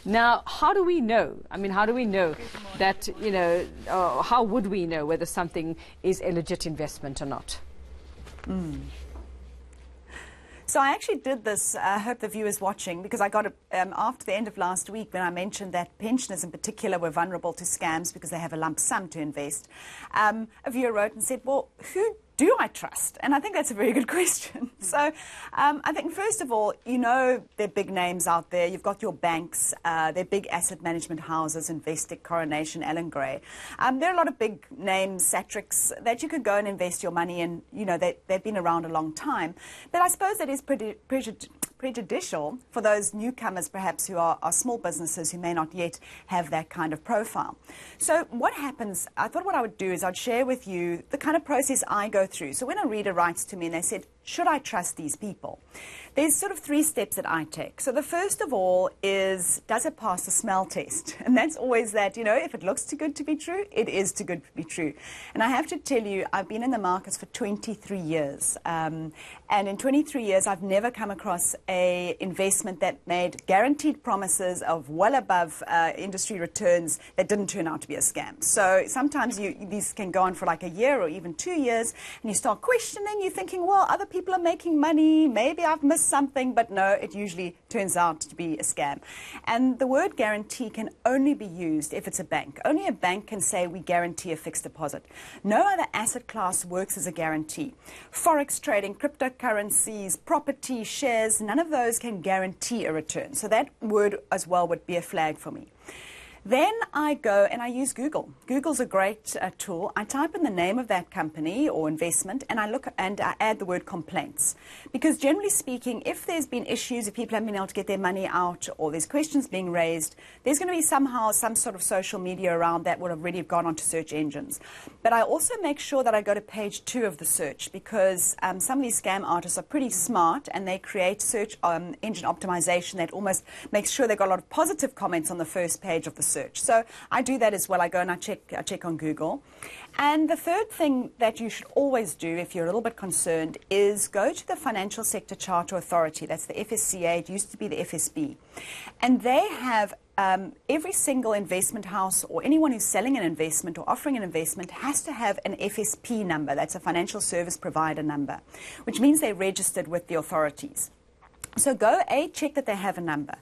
Now, how do we know? I mean, how do we know that, how would we know whether something is a legit investment or not? So I actually did this, I hope the viewers watching, because I got it after the end of last week when I mentioned that pensioners in particular were vulnerable to scams because they have a lump sum to invest. A viewer wrote and said, well, who do I trust? And I think that's a very good question. So I think, first of all, there are big names out there. You've got your banks, there are big asset management houses, Investec, Coronation, Allan Gray. There are a lot of big names, Satrix, that you could go and invest your money in. They've been around a long time. But I suppose that is prejudicial for those newcomers, perhaps, who are small businesses who may not yet have that kind of profile. So what happens, I thought what I would do is I'd share with you the kind of process I go through. So when a reader writes to me and they said, should I trust these people? There's sort of 3 steps that I take. So the first of all is, does it pass the smell test? And that's always that, if it looks too good to be true, it is too good to be true. And I have to tell you, I've been in the markets for 23 years. And in 23 years, I've never come across a investment that made guaranteed promises of well above industry returns that didn't turn out to be a scam. So sometimes these can go on for like a year or even 2 years, and you start questioning, you're thinking, well, other people are making money, maybe I've missed something, but no, it usually turns out to be a scam. And the word guarantee can only be used if it's a bank. Only a bank can say we guarantee a fixed deposit. No other asset class works as a guarantee. Forex trading, cryptocurrencies, property, shares, none of those can guarantee a return. So that word as well would be a flag for me. Then I go and I use Google. Google's a great tool. I type in the name of that company or investment and I look and I add the word complaints. Because generally speaking, if there's been issues, if people haven't been able to get their money out or there's questions being raised, there's going to be somehow some sort of social media around that would have already gone onto search engines. But I also make sure that I go to page 2 of the search because some of these scam artists are pretty smart and they create search engine optimization that almost makes sure they've got a lot of positive comments on the first page of the search. So I do that as well. I go and I check on Google. And the third thing that you should always do if you're a little bit concerned is go to the Financial Sector Charter Authority. That's the FSCA. It used to be the FSB. And they have every single investment house or anyone who's selling an investment or offering an investment has to have an FSP number. That's a Financial Service Provider number, which means they're registered with the authorities. So go, check that they have a number.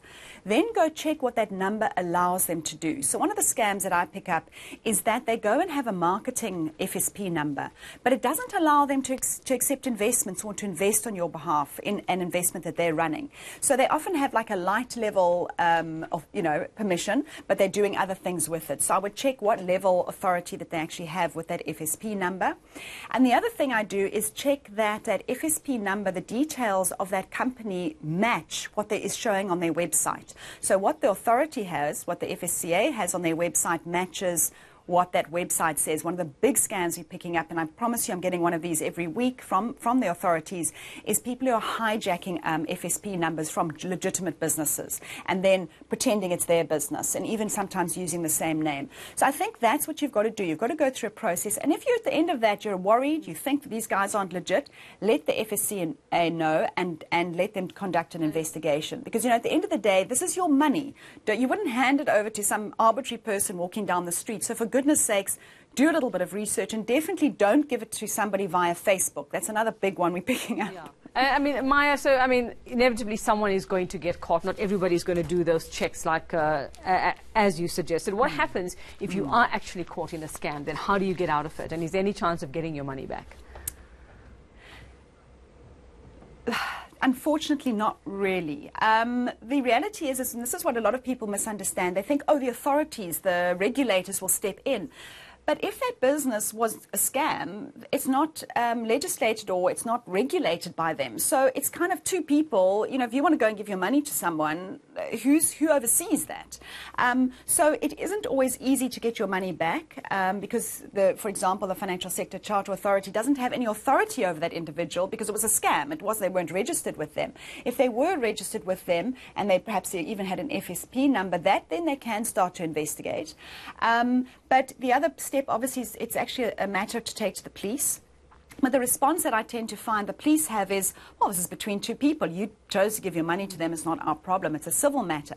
Then go check what that number allows them to do. So one of the scams that I pick up is that they go and have a marketing FSP number, but it doesn't allow them to accept investments or to invest on your behalf in an investment that they're running. So they often have like a light level of, permission, but they're doing other things with it. So I would check what level authority that they actually have with that FSP number. And the other thing I do is check that FSP number, the details of that company match what is showing on their website. So what the authority has, what the FSCA has on their website matches what that website says. One of the big scams we're picking up, and I promise you I'm getting one of these every week from the authorities, is people who are hijacking FSP numbers from legitimate businesses and then pretending it's their business and even sometimes using the same name. So I think that's what you've got to do. You've got to go through a process. And if you're at the end of that, you're worried, you think that these guys aren't legit, let the FSCA know and let them conduct an investigation. Because, at the end of the day, this is your money. You wouldn't hand it over to some arbitrary person walking down the street. So for goodness sakes, do a little bit of research and definitely don't give it to somebody via Facebook. That's another big one we're picking up. Yeah. Maya, inevitably someone is going to get caught. Not everybody's going to do those checks like as you suggested. What happens if you are actually caught in a scam? Then how do you get out of it? And is there any chance of getting your money back? Unfortunately, not really. The reality is, and this is what a lot of people misunderstand, they think, the authorities, the regulators will step in. But if that business was a scam, it's not legislated or it's not regulated by them. So it's kind of two people. If you want to go and give your money to someone, who oversees that? So it isn't always easy to get your money back because, for example, the Financial Sector Charter Authority doesn't have any authority over that individual because it was a scam. They weren't registered with them. If they were registered with them and they perhaps even had an FSP number, then they can start to investigate. But the other step, obviously, it's actually a matter to take to the police. But the response that I tend to find the police have is, well, this is between two people. You chose to give your money to them. It's not our problem. It's a civil matter.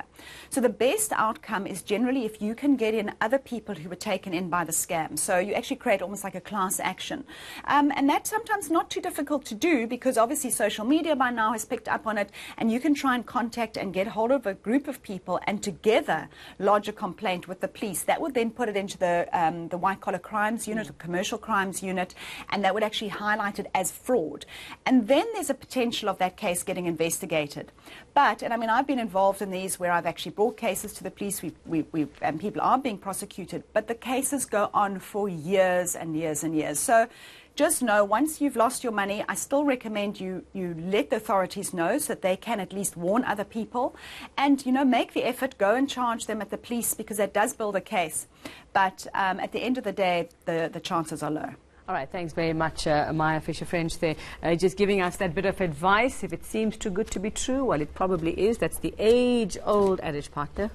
So the best outcome is generally if you can get in other people who were taken in by the scam. So you actually create almost like a class action. And that's sometimes not too difficult to do because obviously social media by now has picked up on it. And you can try and contact and get hold of a group of people and together lodge a complaint with the police. That would then put it into the white-collar crimes unit or commercial crimes unit. And that would actually highlighted as fraud. And then there's a potential of that case getting investigated. But, and I mean, I've been involved in these where I've actually brought cases to the police, and people are being prosecuted, but the cases go on for years and years and years. So just know, once you've lost your money, I still recommend you let the authorities know so that they can at least warn other people. And, you know, make the effort, go and charge them at the police because that does build a case. But at the end of the day, the chances are low. All right, thanks very much, Maya Fisher-French there, just giving us that bit of advice. If it seems too good to be true, well, it probably is. That's the age-old adage, partner.